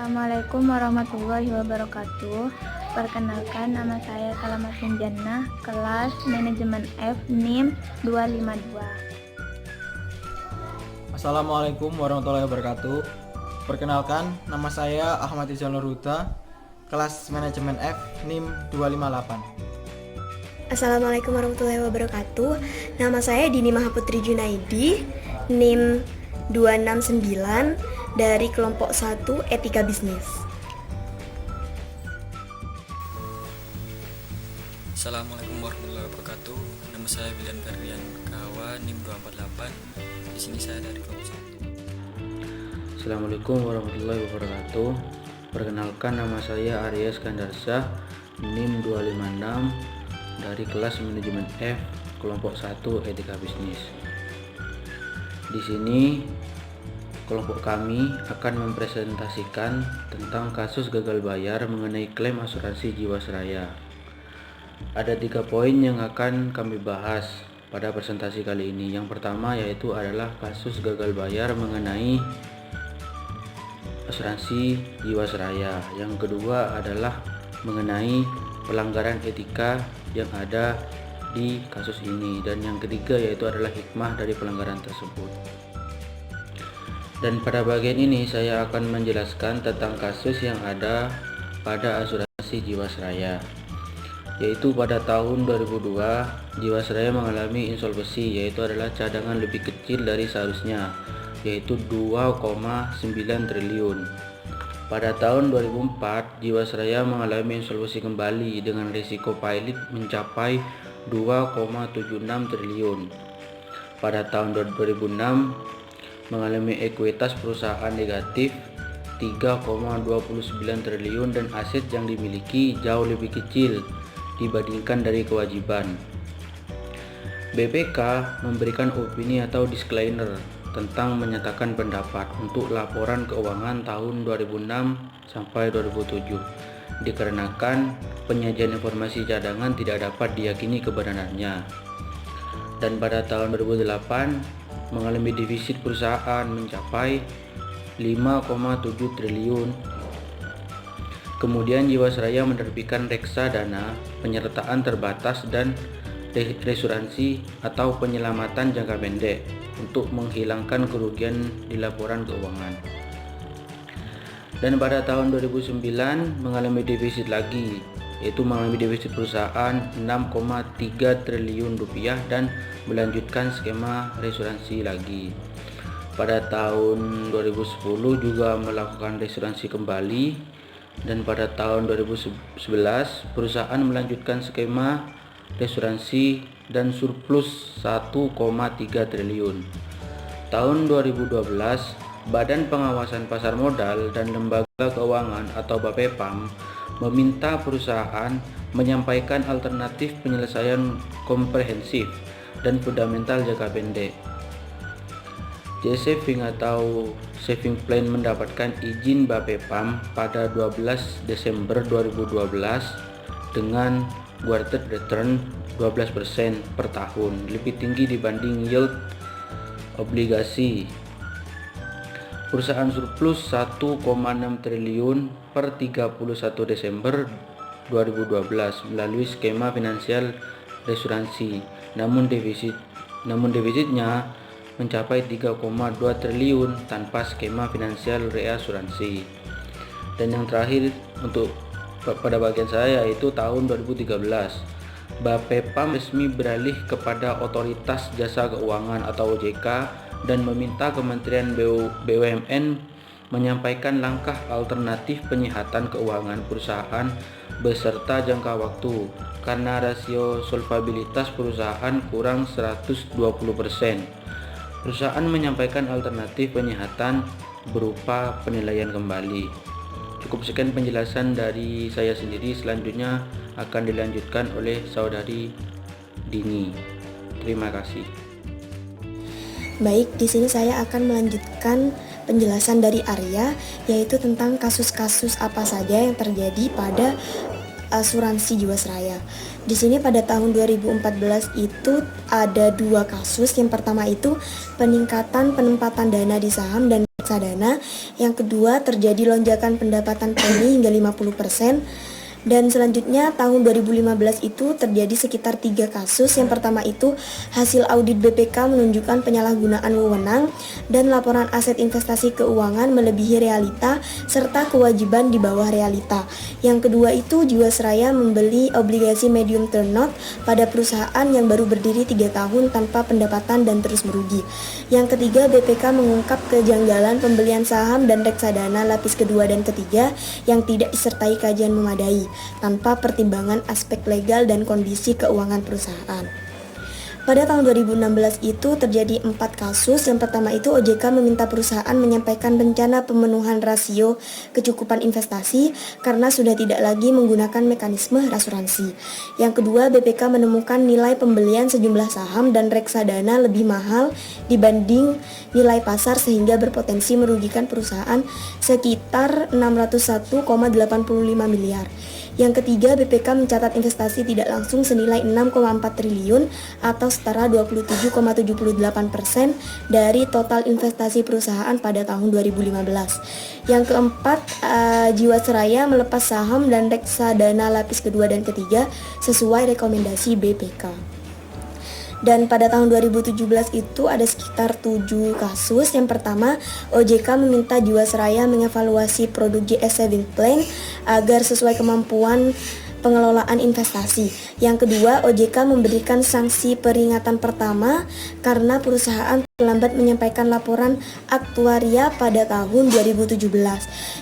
Assalamualaikum warahmatullahi wabarakatuh. Perkenalkan, nama saya Salamatin Jannah, kelas Manajemen F NIM 252. Assalamualaikum warahmatullahi wabarakatuh. Perkenalkan, nama saya Ahmad Izanur Huta, kelas Manajemen F NIM 258. Assalamualaikum warahmatullahi wabarakatuh. Nama saya Dini Mahaputri Junaidi, NIM 269 dari kelompok 1 Etika Bisnis. Assalamualaikum warahmatullahi wabarakatuh. Nama saya William Ferdian Kawa, NIM 248. Di sini saya dari kelompok 1. Assalamualaikum warahmatullahi wabarakatuh. Perkenalkan, nama saya Arya Skandarsah, NIM 256 dari kelas Manajemen F, kelompok 1 Etika Bisnis. Di sini kelompok kami akan mempresentasikan tentang kasus gagal bayar mengenai klaim asuransi Jiwasraya. Ada 3 poin yang akan kami bahas pada presentasi kali ini. Yang pertama yaitu adalah kasus gagal bayar mengenai asuransi Jiwasraya. Yang kedua adalah mengenai pelanggaran etika yang ada di kasus ini, dan yang ketiga yaitu adalah hikmah dari pelanggaran tersebut. Dan pada bagian ini saya akan menjelaskan tentang kasus yang ada pada asuransi Jiwasraya, yaitu pada tahun 2002 Jiwasraya mengalami insolvensi, yaitu adalah cadangan lebih kecil dari seharusnya, yaitu 2,9 triliun. Pada tahun 2004 Jiwasraya mengalami insolvensi kembali dengan risiko pilot mencapai 2,76 triliun. Pada tahun 2006 mengalami ekuitas perusahaan negatif 3,29 triliun dan aset yang dimiliki jauh lebih kecil dibandingkan dari kewajiban. BPK memberikan opini atau disclaimer tentang menyatakan pendapat untuk laporan keuangan tahun 2006 sampai 2007 dikarenakan penyajian informasi cadangan tidak dapat diyakini kebenarannya. Dan pada tahun 2008 mengalami defisit perusahaan mencapai 5,7 triliun. Kemudian Jiwasraya menerbitkan reksadana penyertaan terbatas dan reasuransi atau penyelamatan jangka pendek untuk menghilangkan kerugian di laporan keuangan. Dan pada tahun 2009 mengalami defisit lagi, yaitu mengalami defisit perusahaan 6,3 triliun rupiah dan melanjutkan skema reasuransi lagi. Pada tahun 2010 juga melakukan reasuransi kembali, dan pada tahun 2011 perusahaan melanjutkan skema reasuransi dan surplus 1,3 triliun. Tahun 2012 Badan Pengawasan Pasar Modal dan Lembaga Keuangan atau BAPEPAM meminta perusahaan menyampaikan alternatif penyelesaian komprehensif dan fundamental jangka pendek. J-Saving atau Saving Plan mendapatkan izin BAPEPAM pada 12 Desember 2012 dengan quarter return 12% per tahun, lebih tinggi dibanding yield obligasi. Perusahaan surplus 1,6 triliun per 31 Desember 2012 melalui skema finansial reasuransi, namun defisitnya mencapai 3,2 triliun tanpa skema finansial reasuransi. Dan yang terakhir untuk pada bagian saya yaitu tahun 2013 BAPEPAM resmi beralih kepada Otoritas Jasa Keuangan atau OJK dan meminta Kementerian BUMN menyampaikan langkah alternatif penyihatan keuangan perusahaan beserta jangka waktu karena rasio solvabilitas perusahaan kurang 120%. Perusahaan menyampaikan alternatif penyihatan berupa penilaian kembali. Cukup sekian penjelasan dari saya sendiri, selanjutnya akan dilanjutkan oleh saudari Dini. Terima kasih. Baik, di sini saya akan melanjutkan penjelasan dari Arya, yaitu tentang kasus-kasus apa saja yang terjadi pada asuransi Jiwasraya. Di sini pada tahun 2014 itu ada 2 kasus. Yang pertama itu peningkatan penempatan dana di saham dan reksadana. Yang kedua, terjadi lonjakan pendapatan premi hingga 50%. Dan selanjutnya tahun 2015 itu terjadi sekitar 3 kasus. Yang pertama itu hasil audit BPK menunjukkan penyalahgunaan wewenang dan laporan aset investasi keuangan melebihi realita serta kewajiban di bawah realita. Yang kedua itu Jiwasraya membeli obligasi medium term note pada perusahaan yang baru berdiri 3 tahun tanpa pendapatan dan terus merugi. Yang ketiga, BPK mengungkap kejanggalan pembelian saham dan reksadana lapis kedua dan ketiga yang tidak disertai kajian memadai tanpa pertimbangan aspek legal dan kondisi keuangan perusahaan. Pada tahun 2016 itu terjadi 4 kasus. Yang pertama itu OJK meminta perusahaan menyampaikan rencana pemenuhan rasio kecukupan investasi karena sudah tidak lagi menggunakan mekanisme asuransi. Yang kedua, BPK menemukan nilai pembelian sejumlah saham dan reksadana lebih mahal dibanding nilai pasar sehingga berpotensi merugikan perusahaan sekitar 601,85 miliar. Yang ketiga, BPK mencatat investasi tidak langsung senilai 6,4 triliun atau setara 27,78% dari total investasi perusahaan pada tahun 2015. Yang keempat, Jiwasraya melepas saham dan reksadana lapis kedua dan ketiga sesuai rekomendasi BPK. Dan pada tahun 2017 itu ada sekitar 7 kasus. Yang pertama, OJK meminta Jiwasraya mengevaluasi produk JS Saving Plan agar sesuai kemampuan pengelolaan investasi. Yang kedua, OJK memberikan sanksi peringatan pertama karena perusahaan terlambat menyampaikan laporan aktuaria pada tahun 2017.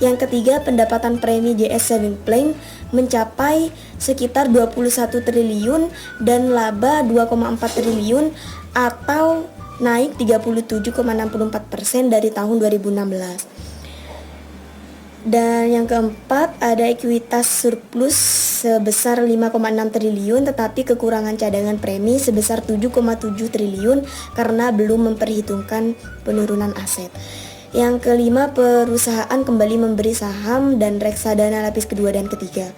Yang ketiga, pendapatan premi JS Saving Plan mencapai sekitar 21 triliun dan laba 2,4 triliun atau naik 37,64% dari tahun 2016. Dan yang keempat, ada ekuitas surplus sebesar 5,6 triliun tetapi kekurangan cadangan premi sebesar 7,7 triliun karena belum memperhitungkan penurunan aset. Yang kelima, perusahaan kembali memberi saham dan reksadana lapis kedua dan ketiga.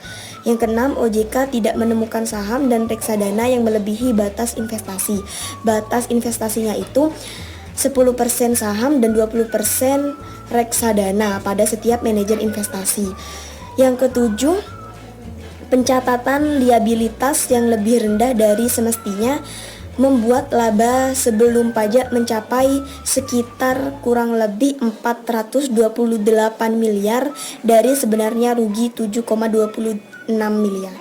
Yang keenam, OJK tidak menemukan saham dan reksadana yang melebihi batas investasi. Batas investasinya itu 10% saham dan 20% reksadana pada setiap manajer investasi. Yang ketujuh, pencatatan liabilitas yang lebih rendah dari semestinya membuat laba sebelum pajak mencapai sekitar kurang lebih 428 miliar dari sebenarnya rugi 7,26 miliar.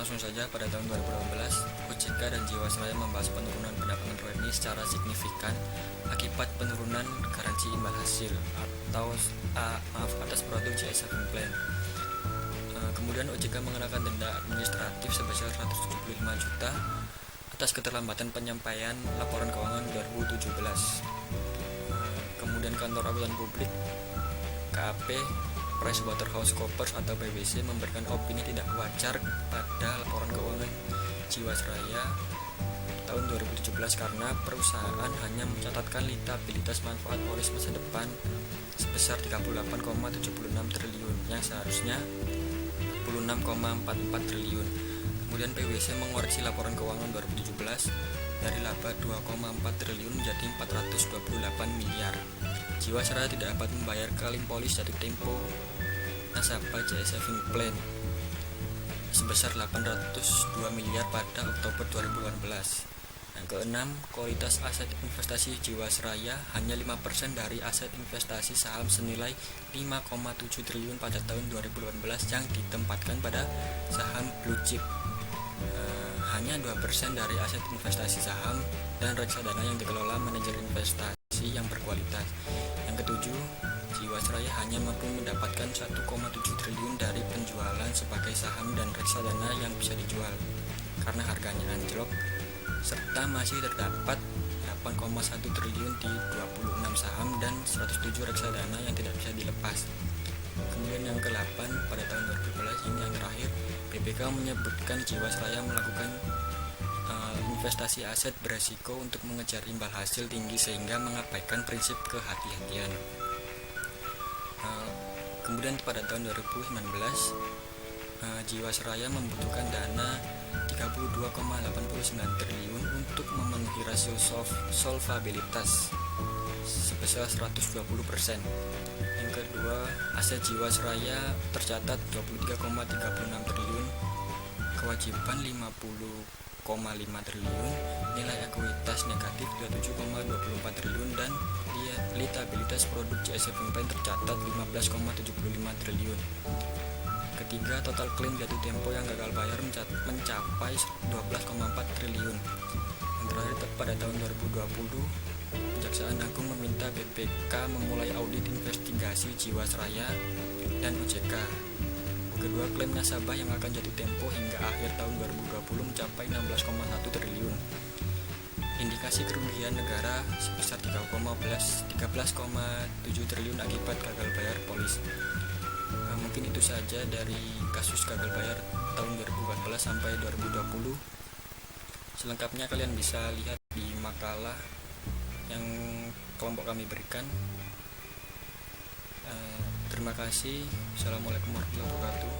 Langsung saja, pada tahun 2018 OJK dan Jiwasraya membahas penurunan pendapatan premi secara signifikan akibat penurunan garansi imbal hasil atau atas produk JS Saving Plan. Kemudian OJK mengenakan denda administratif sebesar 175 juta atas keterlambatan penyampaian laporan keuangan 2017. Kemudian kantor akuntan publik KAP PricewaterhouseCoopers atau PwC memberikan opini tidak wajar pada laporan keuangan Jiwasraya tahun 2017 karena perusahaan hanya mencatatkan liabilitas manfaat polis masa depan sebesar 38,76 triliun yang seharusnya 26,44 triliun. Kemudian PwC mengoreksi laporan keuangan 2017 dari laba 2,4 triliun menjadi 428 miliar. Jiwasraya tidak dapat membayar klaim polis jatuh tempo nasabah JS Saving Plan sebesar 802 miliar pada Oktober 2018. Yang keenam, kualitas aset investasi Jiwasraya hanya 5% dari aset investasi saham senilai 5,7 triliun pada tahun 2018 yang ditempatkan pada saham blue chip. Hanya 2% dari aset investasi saham dan reksadana yang dikelola manajer investasi yang berkualitas. Yang ketujuh, Jiwasraya hanya mampu mendapatkan 1,7 triliun dari penjualan sebagai saham dan reksadana yang bisa dijual karena harganya anjlok, serta masih terdapat 8,1 triliun di 26 saham dan 107 reksadana yang tidak bisa dilepas. Kemudian yang ke-8, pada tahun 2012 ini yang terakhir, BPK menyebutkan Jiwasraya melakukan investasi aset beresiko untuk mengejar imbal hasil tinggi sehingga mengabaikan prinsip kehati-hatian. Kemudian pada tahun 2019 Jiwasraya membutuhkan dana 32,89 triliun untuk memenuhi rasio solvabilitas sebesar 120%. Yang kedua, aset Jiwasraya tercatat 23,36 triliun, kewajiban 50,5 triliun, nilai ekuitas negatif 27,24 triliun, dan liabilitas produk JS Saving Plan tercatat 15,75 triliun. Ketiga, total klaim jatuh tempo yang gagal bayar mencapai 12,4 triliun. Yang terakhir, pada tahun 2020, Kejaksaan Agung meminta BPK memulai audit investigasi Jiwasraya dan OJK. Kedua, klaim nasabah yang akan jatuh tempo hingga akhir tahun 2020 mencapai 16,1 triliun. Indikasi kerugian negara sebesar 13,7 triliun akibat gagal bayar polis. Mungkin itu saja dari kasus gagal bayar tahun 2014 sampai 2020. Selengkapnya kalian bisa lihat di makalah yang kelompok kami berikan. Terima kasih. Assalamualaikum warahmatullahi wabarakatuh.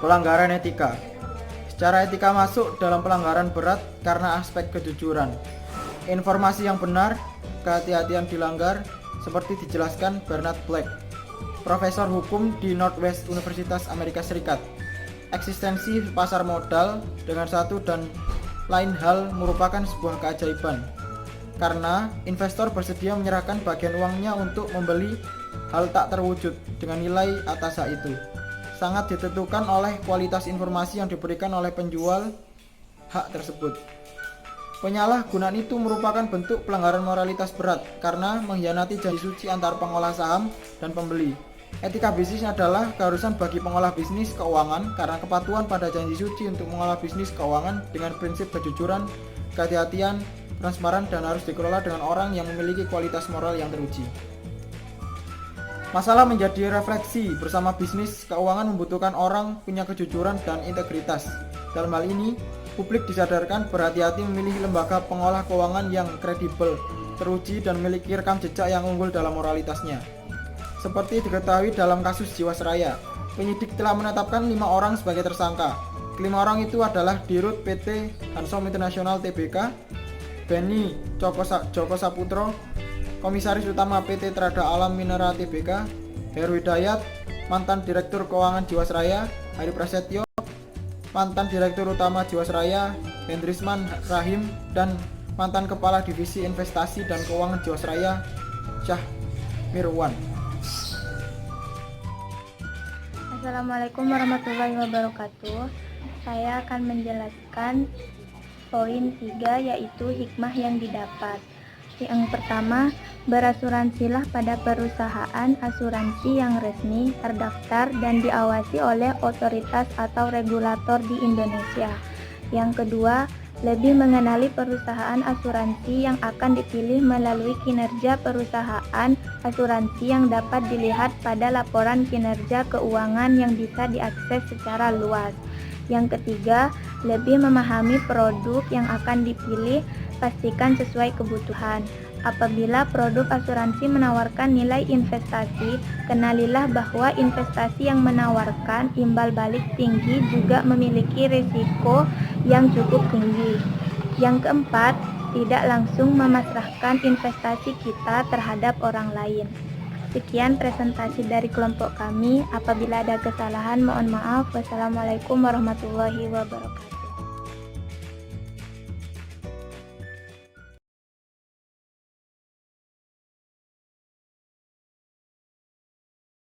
Pelanggaran etika. Secara etika masuk dalam pelanggaran berat karena aspek kejujuran. Informasi yang benar, kehati-hatian dilanggar, seperti dijelaskan Bernard Black, profesor hukum di Northwest Universitas Amerika Serikat. Eksistensi pasar modal dengan satu dan lain hal merupakan sebuah keajaiban, karena investor bersedia menyerahkan bagian uangnya untuk membeli hal tak terwujud dengan nilai atas hak itu. Sangat ditentukan oleh kualitas informasi yang diberikan oleh penjual hak tersebut. Penyalahgunaan itu merupakan bentuk pelanggaran moralitas berat karena mengkhianati janji suci antar pengolah saham dan pembeli. Etika bisnis adalah keharusan bagi pengolah bisnis keuangan karena kepatuhan pada janji suci untuk mengolah bisnis keuangan dengan prinsip kejujuran, kehati-hatian, transparan, dan harus dikelola dengan orang yang memiliki kualitas moral yang teruji. Masalah menjadi refleksi bersama bisnis keuangan membutuhkan orang punya kejujuran dan integritas. Dalam hal ini, publik disadarkan berhati-hati memilih lembaga pengolah keuangan yang kredibel, teruji, dan memiliki rekam jejak yang unggul dalam moralitasnya. Seperti diketahui dalam kasus Jiwasraya, penyidik telah menetapkan 5 orang sebagai tersangka. Kelima orang itu adalah Dirut PT Hansom International Tbk, Benny Joko Saputro, Komisaris Utama PT Trada Alam Minera Tbk, Heru Hidayat, mantan Direktur Keuangan Jiwasraya, Hari Prasetyo, mantan Direktur Utama Jiwasraya, Hendrisman Rahim, dan mantan Kepala Divisi Investasi dan Keuangan Jiwasraya, Syah Mirwan. Assalamualaikum warahmatullahi wabarakatuh. Saya akan menjelaskan poin 3, yaitu hikmah yang didapat. Yang pertama, berasuransilah pada perusahaan asuransi yang resmi, terdaftar, dan diawasi oleh otoritas atau regulator di Indonesia. Yang kedua, lebih mengenali perusahaan asuransi yang akan dipilih melalui kinerja perusahaan asuransi yang dapat dilihat pada laporan kinerja keuangan yang bisa diakses secara luas. Yang ketiga, lebih memahami produk yang akan dipilih, pastikan sesuai kebutuhan. Apabila produk asuransi menawarkan nilai investasi, kenalilah bahwa investasi yang menawarkan imbal balik tinggi juga memiliki risiko yang cukup tinggi. Yang keempat, tidak langsung memasrahkan investasi kita terhadap orang lain. Sekian presentasi dari kelompok kami. Apabila ada kesalahan, mohon maaf. Wassalamualaikum warahmatullahi wabarakatuh.